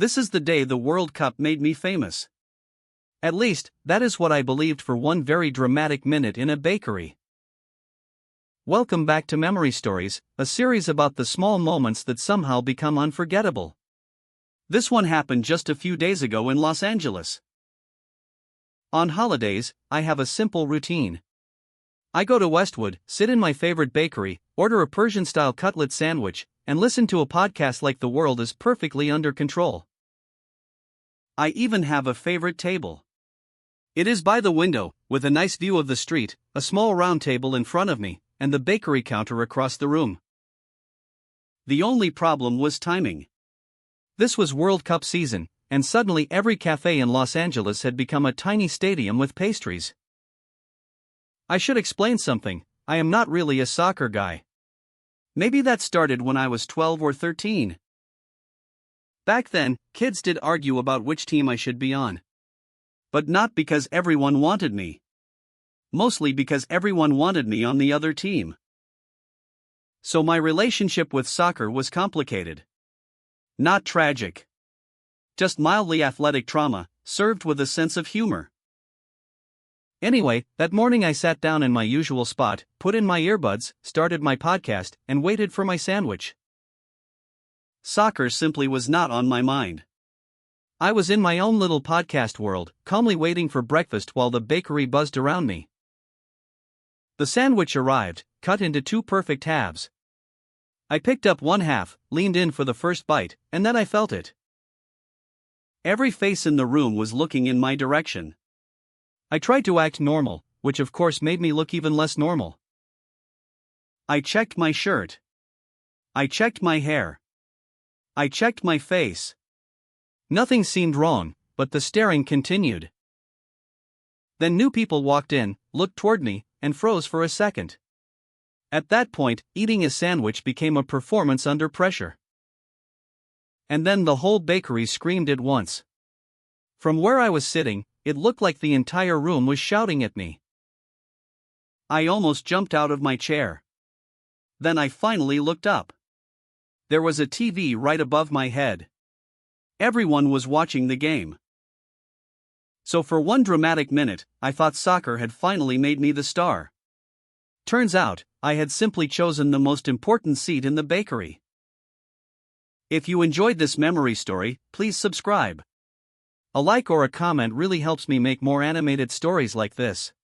This is the day the World Cup made me famous. At least, that is what I believed for one very dramatic minute in a bakery. Welcome back to Memory Stories, a series about the small moments that somehow become unforgettable. This one happened just a few days ago in Los Angeles. On holidays, I have a simple routine. I go to Westwood, sit in my favorite bakery, order a Persian-style cutlet sandwich, and listen to a podcast like the world is perfectly under control. I even have a favorite table. It is by the window, with a nice view of the street, a small round table in front of me, and the bakery counter across the room. The only problem was timing. This was World Cup season, and suddenly every cafe in Los Angeles had become a tiny stadium with pastries. I should explain something, I am not really a soccer guy. Maybe that started when I was 12 or 13. Back then, kids did argue about which team I should be on. But not because everyone wanted me. Mostly because everyone wanted me on the other team. So my relationship with soccer was complicated. Not tragic. Just mildly athletic trauma, served with a sense of humor. Anyway, that morning I sat down in my usual spot, put in my earbuds, started my podcast, and waited for my sandwich. Soccer simply was not on my mind. I was in my own little podcast world, calmly waiting for breakfast while the bakery buzzed around me. The sandwich arrived, cut into two perfect halves. I picked up one half, leaned in for the first bite, and then I felt it. Every face in the room was looking in my direction. I tried to act normal, which of course made me look even less normal. I checked my shirt. I checked my hair. I checked my face. Nothing seemed wrong, but the staring continued. Then new people walked in, looked toward me, and froze for a second. At that point, eating a sandwich became a performance under pressure. And then the whole bakery screamed at once. From where I was sitting, it looked like the entire room was shouting at me. I almost jumped out of my chair. Then I finally looked up. There was a TV right above my head. Everyone was watching the game. So for one dramatic minute, I thought soccer had finally made me the star. Turns out, I had simply chosen the most important seat in the bakery. If you enjoyed this memory story, please subscribe. A like or a comment really helps me make more animated stories like this.